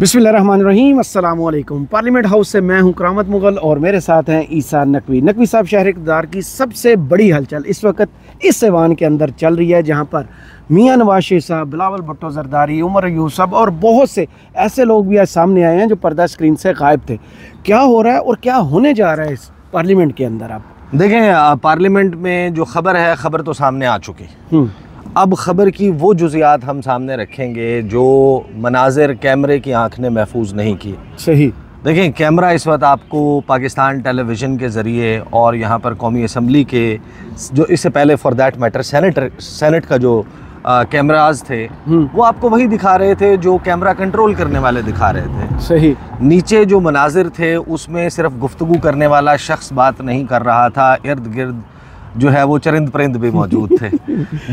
बिस्मिल्लाहिर्रहमानिर्रहीम, अस्सलाम वालेकुम। पार्लियामेंट हाउस से मैं हूं करामत मुगल और मेरे साथ हैं ईसा नकवी। नकवी साहब, शहर इक़्तिदार की सबसे बड़ी हलचल इस वक्त इस ऐवान के अंदर चल रही है, जहां पर मियां नवाज शरीफ साहब, बिलावल भुट्टो ज़रदारी, उमर अयूब साहब और बहुत से ऐसे लोग भी आज सामने आए हैं जो पर्दा स्क्रीन से गायब थे। क्या हो रहा है और क्या होने जा रहा है इस पार्लियामेंट के अंदर? आप देखें, पार्लियामेंट में जो खबर है, खबर तो सामने आ चुकी। अब ख़बर की वो जुज़ियात हम सामने रखेंगे जो मनाजिर कैमरे की आंख ने महफूज नहीं की। सही देखें, कैमरा इस वक्त आपको पाकिस्तान टेलीविज़न के ज़रिए और यहाँ पर कौमी असम्बली के जो इससे पहले फॉर दैट मैटर सेनेट का जो कैमराज थे वो आपको वही दिखा रहे थे जो कैमरा कंट्रोल करने वाले दिखा रहे थे। सही। नीचे जो मनाजिर थे उसमें सिर्फ गुफ्तगू करने वाला शख्स बात नहीं कर रहा था, इर्द गिर्द जो है वो चरिंद परिंद भी मौजूद थे।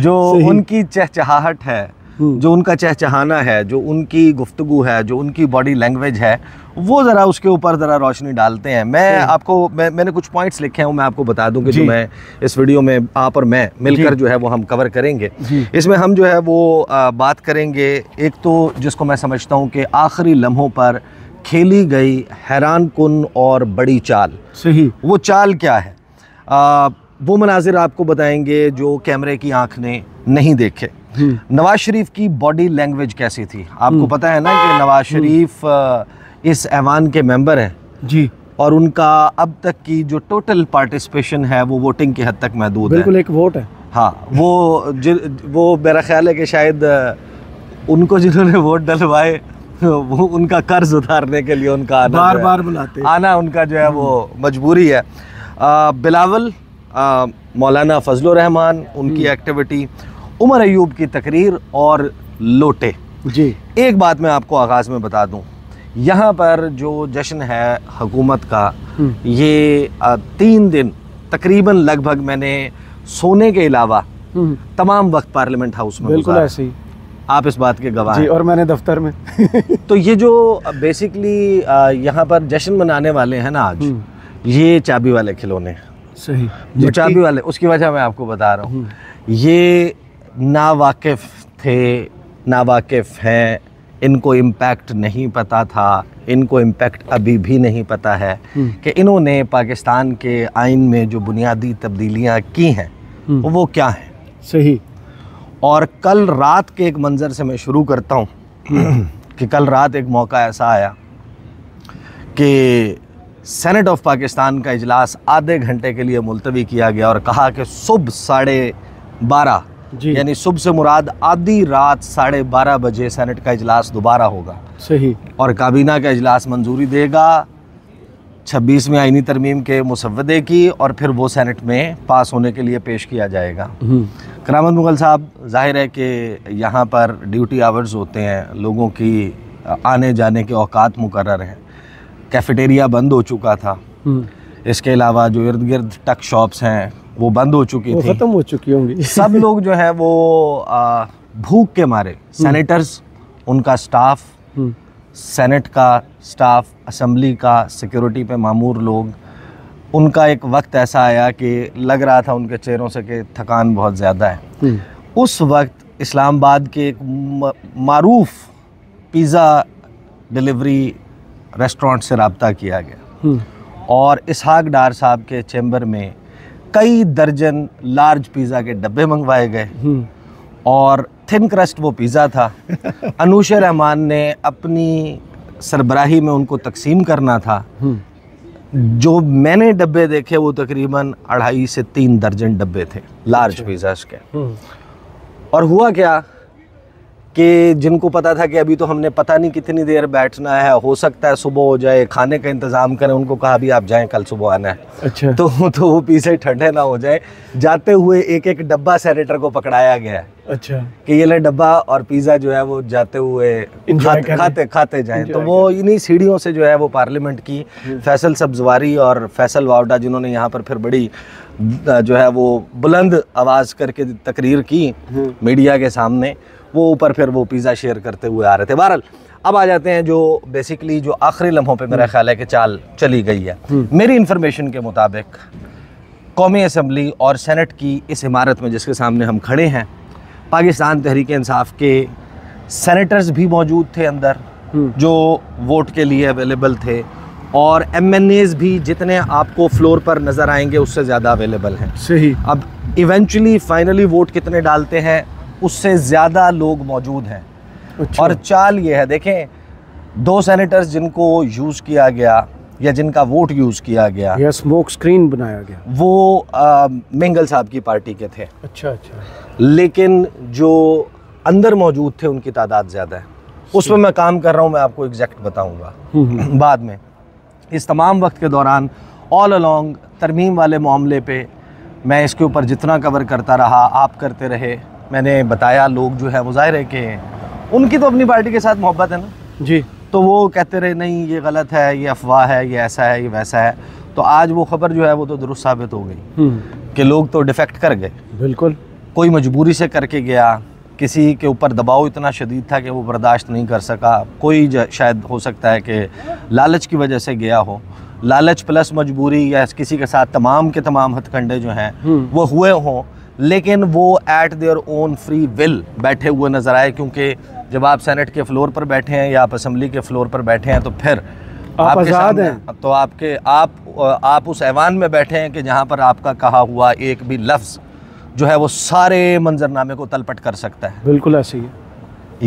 जो उनकी चहचहाहट है, जो उनका चहचहाना है, जो उनकी गुफ्तगू है, जो उनकी बॉडी लैंग्वेज है, वो ज़रा उसके ऊपर ज़रा रोशनी डालते हैं। मैंने कुछ पॉइंट्स लिखे हैं, मैं आपको बता दूं कि जो मैं इस वीडियो में आप और मैं मिलकर जो है वो हम कवर करेंगे। इसमें हम जो है वो बात करेंगे, एक तो जिसको मैं समझता हूँ कि आखिरी लम्हों पर खेली गई हैरान कुन और बड़ी चाल। सही। वो चाल क्या है, वो मनाजिर आपको बताएंगे जो कैमरे की आंख ने नहीं देखे। नवाज शरीफ की बॉडी लैंग्वेज कैसी थी? आपको पता है ना कि नवाज शरीफ इस ऐवान के मेंबर हैं जी, और उनका अब तक की जो टोटल पार्टिसिपेशन है वो वोटिंग की हद तक महदूद है। बिल्कुल एक वोट है। हाँ, वो मेरा ख्याल है कि शायद उनको जिन्होंने वोट डलवाए वो उनका कर्ज उतारने के लिए उनका बार बार बुलाते आना उनका जो है वो मजबूरी है। बिलावल, मौलाना फजल रहमान, उनकी एक्टिविटी, उमर अयूब की तकरीर और लोटे जी। एक बात मैं आपको आगाज़ में बता दूं, यहाँ पर जो जश्न है हुकूमत का, ये 3 दिन तकरीबन लगभग मैंने सोने के अलावा तमाम वक्त पार्लियामेंट हाउस में बिल्कुल ऐसे ही, आप इस बात के गवाह हैं। और मैंने दफ्तर में तो ये जो बेसिकली यहाँ पर जश्न मनाने वाले हैं ना आज, ये चाबी वाले खिलौने। सही। जो चाबी वाले, उसकी वजह मैं आपको बता रहा हूँ। ये नावाकिफ़ थे, नावाकिफ़ हैं, इनको इम्पैक्ट नहीं पता था, इनको इम्पैक्ट अभी भी नहीं पता है कि इन्होंने पाकिस्तान के आइन में जो बुनियादी तब्दीलियाँ की हैं वो क्या हैं। सही। और कल रात के एक मंज़र से मैं शुरू करता हूँ कि कल रात एक मौका ऐसा आया कि सेनेट ऑफ पाकिस्तान का इजलास आधे घंटे के लिए मुलतवी किया गया और कहा कि सुबह 12:30 यानी सुबह से मुराद आधी रात 12:30 बजे सेनेट का इजलास दोबारा होगा। सही। और काबीना का इजलास मंजूरी देगा 26वीं आईनी तरमीम के मुसव्वदे की, और फिर वो सेनेट में पास होने के लिए पेश किया जाएगा। करामत मुगल साहब, जाहिर है कि यहाँ पर ड्यूटी आवर्स होते हैं, लोगों की आने जाने के औकात मुकर्रर हैं, कैफेटेरिया बंद हो चुका था, इसके अलावा जो इर्द गिर्द टक शॉप्स हैं वो बंद हो चुकी थी, ख़त्म हो चुकी होंगी। सब लोग जो है वो भूख के मारे, सेनेटर्स, उनका स्टाफ, सेनेट का स्टाफ, असम्बली का सिक्योरिटी पे मामूर लोग, उनका एक वक्त ऐसा आया कि लग रहा था उनके चेहरों से कि थकान बहुत ज़्यादा है। उस वक्त इस्लामाबाद के एक मारूफ पिज़्ज़ा डिलीवरी रेस्टोरेंट से रब्ता किया गया और इसहाक डार साहब के चैम्बर में कई दर्जन लार्ज पिज़्ज़ा के डब्बे मंगवाए गए और थिन क्रस्ट वो पिज़्ज़ा था। अनूश रहमान ने अपनी सरबराही में उनको तकसीम करना था। जो मैंने डब्बे देखे वो तकरीबन 2.5 से 3 दर्जन डब्बे थे लार्ज पिज़्ज़ास के। और हुआ क्या कि जिनको पता था कि अभी तो हमने पता नहीं कितनी देर बैठना है, हो सकता है सुबह हो जाए, खाने का इंतज़ाम करें, उनको कहा अभी आप जाएं, कल सुबह आना है। अच्छा। तो वो पीछे ठंडे ना हो जाए, जाते हुए एक एक डब्बा सेनेटर को पकड़ाया गया। अच्छा। कि ये ले डब्बा और पिज़्ज़ा जो है वो जाते हुए खाते जाएं। तो वो इन्हीं सीढ़ियों से जो है वो पार्लियामेंट की फैसल सब्जवारी और फैसल वावडा, जिन्होंने यहाँ पर फिर बड़ी जो है वो बुलंद आवाज़ करके तकरीर की मीडिया के सामने, वो ऊपर फिर वो पिज़्ज़ा शेयर करते हुए आ रहे थे। बहरहाल अब आ जाते हैं जो बेसिकली जो आखिरी लम्हों पे मेरा ख्याल है कि चाल चली गई है। मेरी इन्फॉर्मेशन के मुताबिक कौमी असम्बली और सेनेट की इस इमारत में जिसके सामने हम खड़े हैं, पाकिस्तान तहरीक इंसाफ के सेनेटर्स भी मौजूद थे अंदर, जो वोट के लिए अवेलेबल थे, और MNAs भी जितने आपको फ्लोर पर नज़र आएंगे उससे ज़्यादा अवेलेबल हैं। सही। अब इवेंचुअली फाइनली वोट कितने डालते हैं उससे ज़्यादा लोग मौजूद हैं। अच्छा। और चाल ये है, देखें 2 सेनेटर्स जिनको यूज़ किया गया या जिनका वोट यूज़ किया गया या स्मोक स्क्रीन बनाया गया, वो मेंगल साहब की पार्टी के थे। अच्छा अच्छा। लेकिन जो अंदर मौजूद थे उनकी तादाद ज़्यादा है। उस पर मैं काम कर रहा हूँ, मैं आपको एग्जैक्ट बताऊँगा बाद में। इस तमाम वक्त के दौरान ऑल अलोंग तरमीम वाले मामले पे मैं इसके ऊपर जितना कवर करता रहा, आप करते रहे, मैंने बताया, लोग जो है वो ज़ाहिर है कि उनकी तो अपनी पार्टी के साथ मोहब्बत है ना जी, तो वो कहते रहे नहीं ये गलत है, ये अफवाह है, ये ऐसा है, ये वैसा है। तो आज वो खबर जो है वो तो दुरुस्त साबित हो गई कि लोग तो डिफेक्ट कर गए। बिल्कुल। कोई मजबूरी से करके गया, किसी के ऊपर दबाव इतना शदीद था कि वो बर्दाश्त नहीं कर सका, कोई शायद हो सकता है कि लालच की वजह से गया हो, लालच प्लस मजबूरी, या किसी के साथ तमाम के तमाम हथकंडे जो हैं वो हुए हों, लेकिन वो eight their own free will बैठे हुए नज़र आए। क्योंकि जब आप सेनेट के फ्लोर पर बैठे हैं या आप असम्बली के फ्लोर पर बैठे हैं तो फिर आप आज़ाद हैं। तो आप उस ऐवान में बैठे हैं कि जहाँ पर आपका कहा हुआ एक भी लफ्ज़ जो है वो सारे मंजरनामे को तलपट कर सकता है। बिल्कुल ऐसे ही है।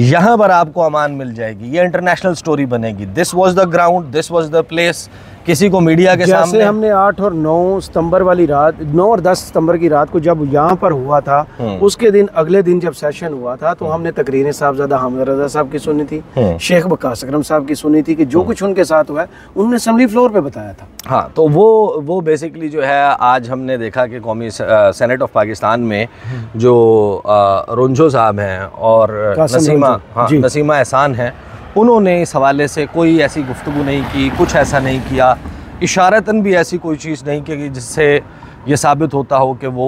यहाँ पर आपको अमान मिल जाएगी, ये इंटरनेशनल स्टोरी बनेगी। This was the ground, this was the place. किसी को मीडिया के सामने, जैसे हमने 8 और 9 सितंबर वाली रात, 9 और 10 सितंबर की रात को जब यहाँ पर हुआ था, उसके दिन अगले दिन जब सेशन हुआ था तो हमने तकरीरें साहबजादा हामिद रज़ा साहब की सुनी थी, शेख वकास अकरम साहब की सुनी थी कि जो कुछ उनके साथ हुआ है उन्होंने असम्बली फ्लोर पे बताया था। हाँ, तो वो बेसिकली जो है आज हमने देखा कि कौमी सेनेट ऑफ पाकिस्तान में जो रुंझो साहब हैं और नसीमा एहसान हैं, उन्होंने इस हवाले से कोई ऐसी गुफ्तगू नहीं की, कुछ ऐसा नहीं किया, इशारतन भी ऐसी कोई चीज़ नहीं की जिससे ये साबित होता हो कि वो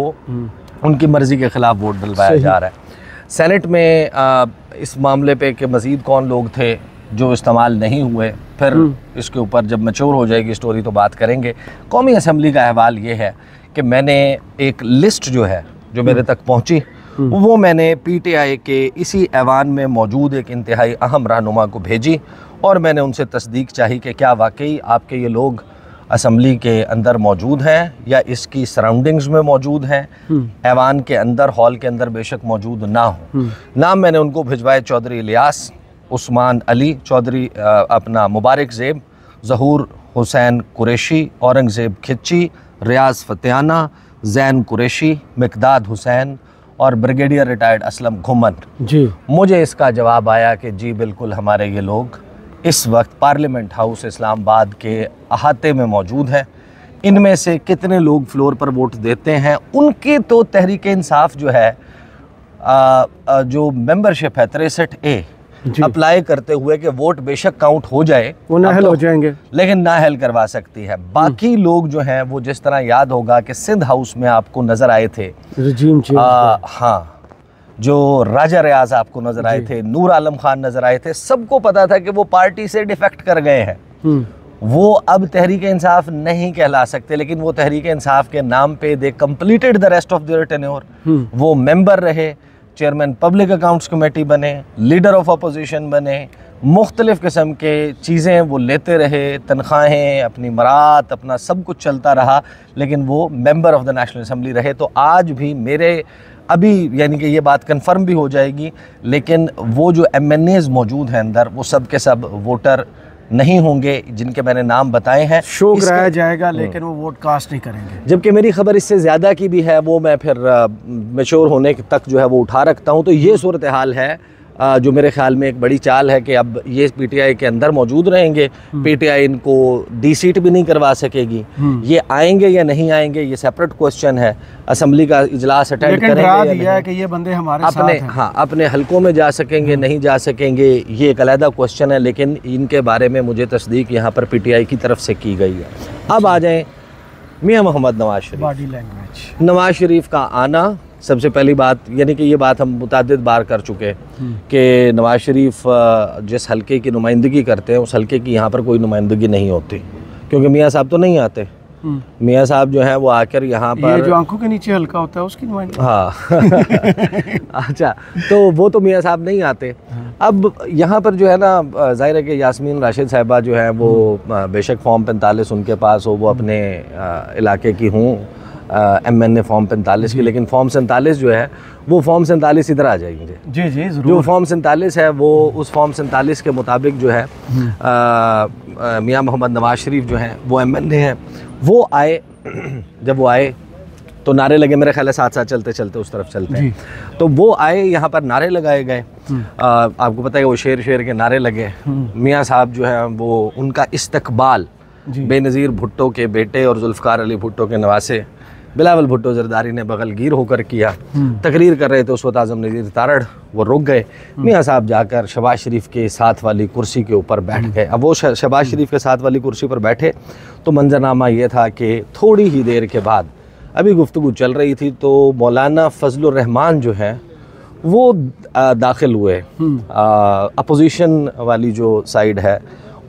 उनकी मर्ज़ी के ख़िलाफ़ वोट डलवाया जा रहा है। सेनेट में इस मामले पे कि मज़ीद कौन लोग थे जो इस्तेमाल नहीं हुए, फिर इसके ऊपर जब मैच्योर हो जाएगी स्टोरी तो बात करेंगे। कौमी असम्बली का अहवाल ये है कि मैंने एक लिस्ट जो है जो मेरे तक पहुँची वो मैंने PTI के इसी ऐवान में मौजूद एक इंतहाई अहम रहनुमा को भेजी और मैंने उनसे तस्दीक चाही कि क्या वाकई आपके ये लोग असम्बली के अंदर मौजूद हैं या इसकी सराउंडिंग्स में मौजूद हैं, ऐवान के अंदर, हॉल के अंदर बेशक मौजूद ना हो। नाम मैंने उनको भिजवाए चौधरी इलियास, उस्मान अली चौधरी, अपना मुबारक ज़ेब, ज़हूर हुसैन कुरैशी, औरंगज़ेब खिच्ची, रियाज़ फतेहाना, ज़ैन कुरैशी, मिकदाद हुसैन और ब्रिगेडियर रिटायर्ड असलम घुमन जी। मुझे इसका जवाब आया कि जी बिल्कुल हमारे ये लोग इस वक्त पार्लियामेंट हाउस इस्लामाबाद के अहाते में मौजूद हैं। इनमें से कितने लोग फ्लोर पर वोट देते हैं, उनके तो तहरीक इंसाफ जो है जो मेंबरशिप है 63A अप्लाई करते हुए कि वोट बेशक काउंट हो जाए, वो नाअहल हो जाएंगे, लेकिन नाअहल करवा सकती है। बाकी लोग जो हैं वो जिस तरह याद होगा कि सिंध हाउस में आपको नज़र आए थे रजीम चेंज, हाँ, जो राजा रियाज आपको नज़र आए थे, नूर आलम खान नज़र आए थे, सबको पता था कि वो पार्टी से डिफेक्ट कर गए हैं। वो अब तहरीक इंसाफ नहीं कहला सकते, लेकिन वो तहरीक इंसाफ के नाम पे दे completed the rest of their tenure. वो मेंबर रहे, चेयरमैन पब्लिक अकाउंट्स कमेटी बने, लीडर ऑफ अपोजिशन बने, मुख्तलिफ़ किस्म के चीज़ें वो लेते रहे, तनख्वाहें, अपनी मरात, अपना सब कुछ चलता रहा, लेकिन वो member of the national assembly रहे। तो आज भी मेरे अभी यानी कि ये बात कंफर्म भी हो जाएगी, लेकिन वो जो MNAs मौजूद हैं अंदर वो सब के सब वोटर नहीं होंगे जिनके मैंने नाम बताए हैं। शो कराया जाएगा लेकिन वो वोट कास्ट नहीं करेंगे। जबकि मेरी खबर इससे ज़्यादा की भी है, वो मैं फिर मैच्योर होने तक जो है वो उठा रखता हूँ। तो ये सूरत हाल है जो मेरे ख्याल में एक बड़ी चाल है कि अब ये PTI के अंदर मौजूद रहेंगे, PTI इनको D-सीट भी नहीं करवा सकेगी। ये आएंगे या नहीं आएंगे ये सेपरेट क्वेश्चन है, असम्बली का इजलास अटेंड करेंगे या नहीं, है कि ये बंदे हमारे अपने साथ हैं। हाँ अपने हलकों में जा सकेंगे नहीं जा सकेंगे ये एक अलहदा क्वेश्चन है, लेकिन इनके बारे में मुझे तस्दीक यहाँ पर PTI की तरफ से की गई है। अब आ जाएँ मियाँ मोहम्मद नवाज शरीफ। बॉडी लैंग्वेज, नवाज शरीफ का आना, सबसे पहली बात यानी कि ये बात हम मुतअद्दिद बार कर चुके कि नवाज शरीफ जिस हलके की नुमाइंदगी करते हैं उस हलके की यहाँ पर कोई नुमाइंदगी नहीं होती, क्योंकि मियाँ साहब तो नहीं आते। मियाँ साहब जो हैं वो आकर यहाँ पर, ये जो आंखों के नीचे हल्का होता है उसकी नुमाइंदगी। हाँ अच्छा, तो वो तो मियाँ साहब नहीं आते। अब यहाँ पर जो है ना, जाहिर है कि यास्मीन राशिद साहिबा जो है वो बेशक फॉर्म 45 उनके पास हो, वो अपने इलाके की हूँ, MNA फॉर्म 45 की, लेकिन फॉर्म 47 जो है वो फॉर्म 47 इधर आ जाएंगे। जी जी जरूर। जो फॉर्म 47 है वो उस फॉर्म 47 के मुताबिक जो है मियाँ मोहम्मद नवाज शरीफ जो हैं वो MNA हैं, वो आए। जब वो आए तो नारे लगे, मेरे ख्याल है साथ साथ चलते चलते उस तरफ चलते हैं, तो वो आए, यहाँ पर नारे लगाए गए। आपको पता है वो शेर शेर के नारे लगे। मियाँ साहब जो है वो उनका इस्तकबाल बेनज़ीर भुट्टो के बेटे और जुल्फ़कार अली भुट्टो के नवासे बिलावल भुट्टो ज़रदारी ने बगलगीर होकर किया। तकरीर कर रहे थे उस वक्त आज़म नज़ीर तारड़, वो रुक गए। मियाँ साहब जाकर शहबाज शरीफ के साथ वाली कुर्सी के ऊपर बैठ गए। अब वो शहबाज शरीफ के साथ वाली कुर्सी पर बैठे तो मंजरनामा ये था कि थोड़ी ही देर के बाद, अभी गुफ्तगू चल रही थी, तो मौलाना फजलुर रहमान जो हैं वो दाखिल हुए। अपोजिशन वाली जो साइड है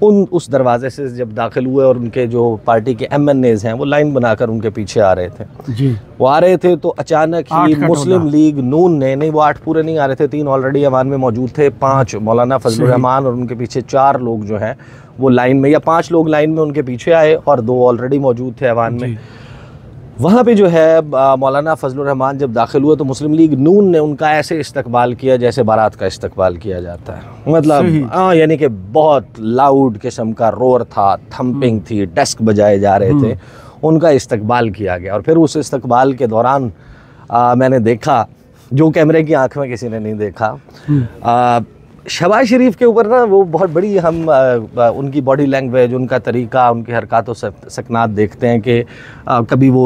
उस दरवाजे से जब दाखिल हुए, और उनके जो पार्टी के MNAs हैं वो लाइन बनाकर उनके पीछे आ रहे थे। जी। वो आ रहे थे तो अचानक ही मुस्लिम लीग नून ने, नहीं वो 8 पूरे नहीं आ रहे थे, 3 ऑलरेडी ऐवान में मौजूद थे, 5 मौलाना फजलुर रहमान और उनके पीछे 4 लोग जो हैं वो लाइन में, या 5 लोग लाइन में उनके पीछे आए और 2 ऑलरेडी मौजूद थे ऐवान में। वहाँ पे जो है मौलाना फजलुर रहमान जब दाखिल हुए तो मुस्लिम लीग नून ने उनका ऐसे इस्तकबाल किया जैसे बारात का इस्तकबाल किया जाता है। मतलब यानी कि बहुत लाउड किस्म का रोर था, थम्पिंग थी, डेस्क बजाए जा रहे थे, उनका इस्तकबाल किया गया। और फिर उस इस्तकबाल के दौरान मैंने देखा जो कैमरे की आँख में किसी ने नहीं देखा, शहबाज शरीफ के ऊपर ना वो बहुत बड़ी हम उनकी बॉडी लैंग्वेज, उनका तरीका, उनकी हरकतों सकनात देखते हैं कि कभी वो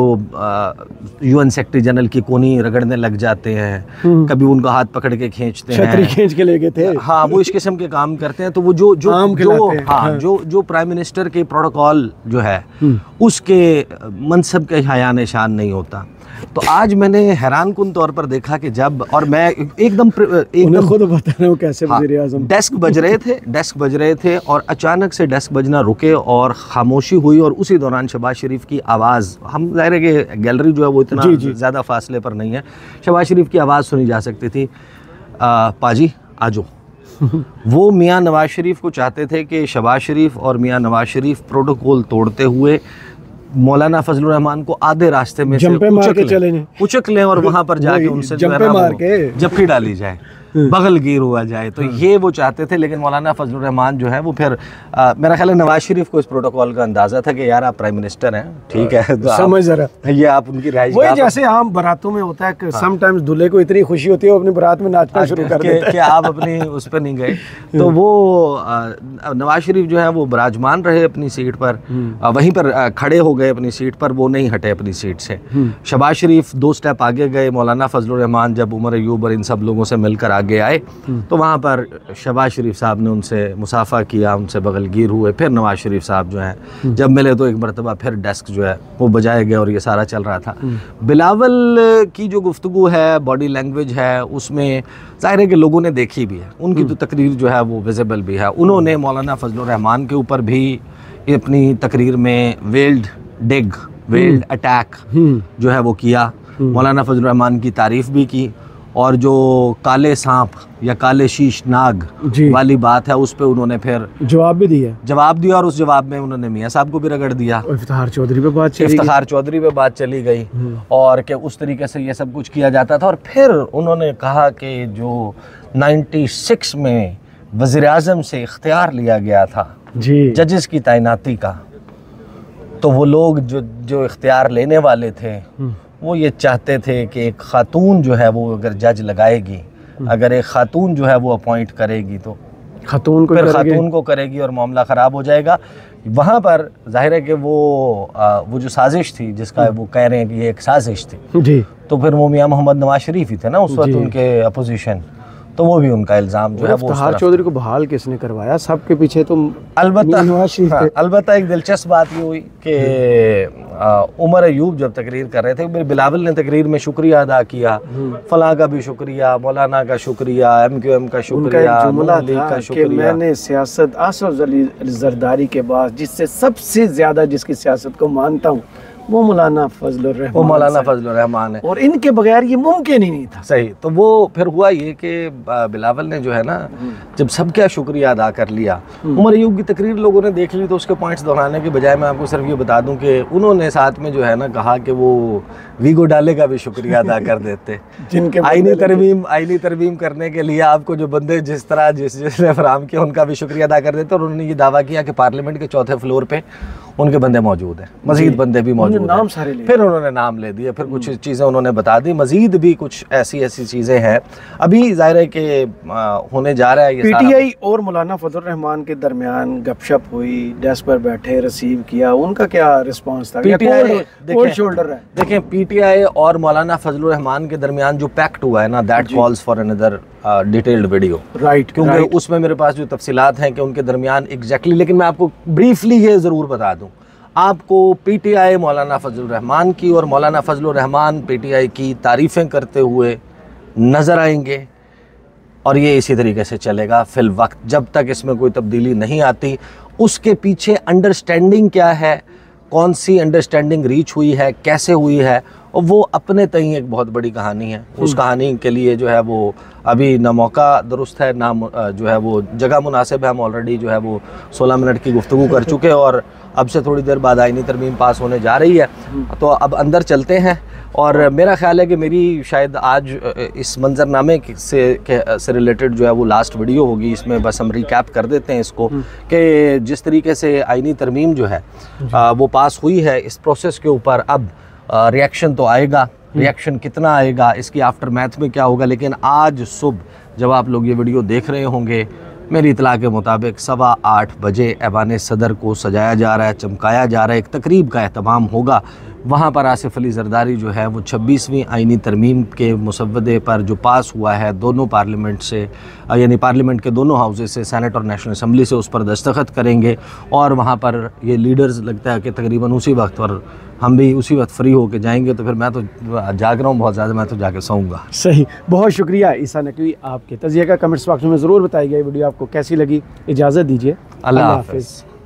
UN सेक्रेटरी जनरल की कोनी रगड़ने लग जाते हैं, कभी उनका हाथ पकड़ के खींचते हैं, छतरी खींच के ले गए थे। हाँ, वो इस किस्म के काम करते हैं। तो वो जो प्राइम मिनिस्टर के प्रोटोकॉल जो है उसके मनसब के हया निशान नहीं होता। तो आज मैंने हैरान कुन तौर पर देखा कि जब, और मैं एकदम खुद बता रहा हूँ कैसे वज़ीर आज़म, डेस्क बज रहे थे और अचानक से डेस्क बजना रुके और खामोशी हुई, और उसी दौरान शहबाज शरीफ की आवाज़, हम ज़ाहिर है कि गैलरी जो है वो इतना ज़्यादा फासले पर नहीं है, शहबाज शरीफ की आवाज़ सुनी जा सकती थी, पाजी आजो। वो मियाँ नवाज शरीफ को चाहते थे कि शहबाज शरीफ और मियाँ नवाज शरीफ प्रोटोकॉल तोड़ते हुए मौलाना फजलुर रहमान को आधे रास्ते में से उचक लें और वहाँ पर जाके उनसे जो है ना जफ्फी डाली जाए, बगलगीर हुआ जाए। तो ये वो चाहते थे, लेकिन मौलाना फजलुर रहमान जो है वो फिर मेरा ख्याल है नवाज शरीफ को इस प्रोटोकॉल का अंदाज़ा था कि यार आप प्राइम मिनिस्टर हैं, ठीक है, तो समझ जरा ये आप उनकी रिहाइश, वही जैसे आम बारातों में होता है कि समटाइम्स दूल्हे को इतनी खुशी होती है वो अपनी बारात में नाचना शुरू कर देता है कि आप अपनी उस पर नहीं गए। तो वो नवाज शरीफ जो है वो विराजमान रहे अपनी सीट पर, वहीं पर खड़े हो गए अपनी सीट पर, वो नहीं हटे अपनी सीट से। शहबाज शरीफ 2 स्टेप आगे गए, मौलाना फजलुर रहमान जब उमर अयूब और इन सब लोगों से मिलकर आगे आए तो वहाँ पर शहबाज शरीफ साहब ने उनसे मुसाफा किया, उनसे बगलगीर हुए। फिर नवाज शरीफ साहब जो हैं जब मिले तो एक मरतबा फिर डेस्क जो है वो बजाए गए और ये सारा चल रहा था। बिलावल की जो गुफ्तगू है, बॉडी लैंग्वेज है, उसमें ज़ाहिर है कि लोगों ने देखी भी है, उनकी तो तकरीर जो है वो विजिबल भी है। उन्होंने मौलाना फजलुर रहमान के ऊपर भी अपनी तकरीर में वेल्ड अटैक जो है वो किया, मौलाना फजलुर रहमान की तारीफ़ भी की, और जो काले सांप या काले शीश नाग वाली बात है उस पे उन्होंने फिर जवाब दिया, और उस जवाब में उन्होंने मियाँ साहब को भी रगड़ दिया। इफ्तिखार चौधरी पे बात चली गई और कि उस तरीके से ये सब कुछ किया जाता था। और फिर उन्होंने कहा कि जो 96 में वज़ीर आज़म से इख्तियार लिया गया था जजेस की तैनाती का, तो वो लोग जो इख्तियार लेने वाले थे वो ये चाहते थे कि एक ख़ातून जो है वो अगर जज लगाएगी, अगर एक ख़ातून जो है वो अपॉइंट करेगी तो ख़ातून को करेगी और मामला ख़राब हो जाएगा। वहाँ पर जाहिर है कि वो जो साजिश थी, जिसका वो कह रहे हैं कि ये एक साजिश थी जी, तो फिर वो मियाँ मोहम्मद नवाज शरीफ ही थे ना उस वक्त उनके अपोजिशन, तो वो भी उनका इल्ज़ाम जो है वो इफ्तिखार चौधरी को बहाल किसने करवाया? सबके पीछे तो अलबत्ता एक दिलचस्प बात ये हुई कि उमर अयूब जब तकरीर कर रहे थे, मेरे बिलावल ने तकरीर में शुक्रिया अदा किया, फलां का भी शुक्रिया, मौलाना का शुक्रिया, MQM का शुक्रिया, जुमला लीग था का कि शुक्रिया। मैंने सियासत आसफ अली जरदारी के बाद जिससे सबसे ज्यादा जिसकी सियासत को मानता हूँ वो मौलाना फजलुर रहमान, वो मौलाना फजलुर रहमान है, और इनके बगैर ये मुमकिन ही नहीं था। सही। तो वो फिर हुआ ये कि बिलावल ने जो है ना, जब सबका शुक्रिया अदा कर लिया, उमर अयूब की तकरीर लोगों ने देख ली, तो उसके पॉइंट्स दोहराने के बजाय मैं आपको सिर्फ ये बता दूं कि उन्होंने साथ में जो है ना कहा कि वो वीगो डाले का भी शुक्रिया अदा कर देते। जिनके आईनी तरमीम करने के लिए आपको जो बंदे जिस तरह जिसने फराहम किया उनका भी शुक्रिया अदा कर देते। और उन्होंने ये दावा किया कि पार्लियामेंट के चौथे फ्लोर पे उनके बंदे मौजूद हैं, मजीद बंदे भी मौजूद हैं। नाम सारे ले फिर उन्होंने नाम ले दिए, फिर कुछ चीज़ें उन्होंने बता दी, मजीद भी कुछ ऐसी चीज़ें हैं। अभी जाहिर है कि होने जा रहा है ये PTI और मौलाना फजलुर रहमान के दरमियान गपशप हुई, डेस्क पर बैठे, रिसीव किया, उनका क्या रिस्पांस था? कोल्ड शोल्डर है। देखें, PTI और मौलाना फजलुर रहमान के दरमियान जो पैक्ट हुआ है ना, that calls for another detailed video, right, क्योंकि उसमें मेरे पास जो तफसीलात हैं कि उनके दरमियान एग्जैक्टली, लेकिन मैं आपको ब्रीफली ये ज़रूर बता दूं, आपको PTI मौलाना फजलुर रहमान की और मौलाना फजलुर रहमान PTI की तारीफ़ें करते हुए नज़र आएंगे, और ये इसी तरीके से चलेगा फिल वक्त, जब तक इसमें कोई तब्दीली नहीं आती। उसके पीछे अंडरस्टैंडिंग क्या है, कौन सी अंडरस्टैंडिंग रीच हुई है, कैसे हुई है, और वो अपने तई एक बहुत बड़ी कहानी है। उस कहानी के लिए जो है वो अभी ना मौका दुरुस्त है, ना जो है वो जगह मुनासिब है। हम ऑलरेडी जो है वो 16 मिनट की गुफ्तगू कर चुके हैं, और अब से थोड़ी देर बाद आईनी तरमीम पास होने जा रही है, तो अब अंदर चलते हैं। और मेरा ख्याल है कि मेरी शायद आज इस मंजरनामे से रिलेटेड जो है वो लास्ट वीडियो होगी। इसमें बस हम रिकैप कर देते हैं इसको कि जिस तरीके से आईनी तरमीम जो है वो पास हुई है, इस प्रोसेस के ऊपर अब रिएक्शन तो आएगा, रिएक्शन कितना आएगा, इसकी आफ्टर मैथ में क्या होगा। लेकिन आज सुबह जब आप लोग ये वीडियो देख रहे होंगे, मेरी इतला के मुताबिक 8:15 बजे ऐवान सदर को सजाया जा रहा है, चमकाया जा रहा है, एक तकरीब का एहतमाम होगा। वहाँ पर आसिफ अली जरदारी जो है वो 26वीं आईनी तरमीम के मुसव्वदे पर जो पास हुआ है दोनों पार्लियामेंट से, यानी पार्लियामेंट के दोनों हाउसेस से, सेनेट और नेशनल असम्बली से, उस पर दस्तखत करेंगे। और वहाँ पर ये लीडर्स लगता है कि तकरीबन उसी वक्त, और हम भी उसी वक्त फ्री होके जाएंगे। तो फिर मैं तो जाग रहा हूँ बहुत ज़्यादा, मैं तो जाके सोऊंगा। सही, बहुत शुक्रिया ईसा नकवी, आपके तज़िया का कमेंट्स बॉक्स में ज़रूर बताइएगा। ये वीडियो आपको कैसी लगी। इजाज़त दीजिए, अल्लाह हाफ़िज़।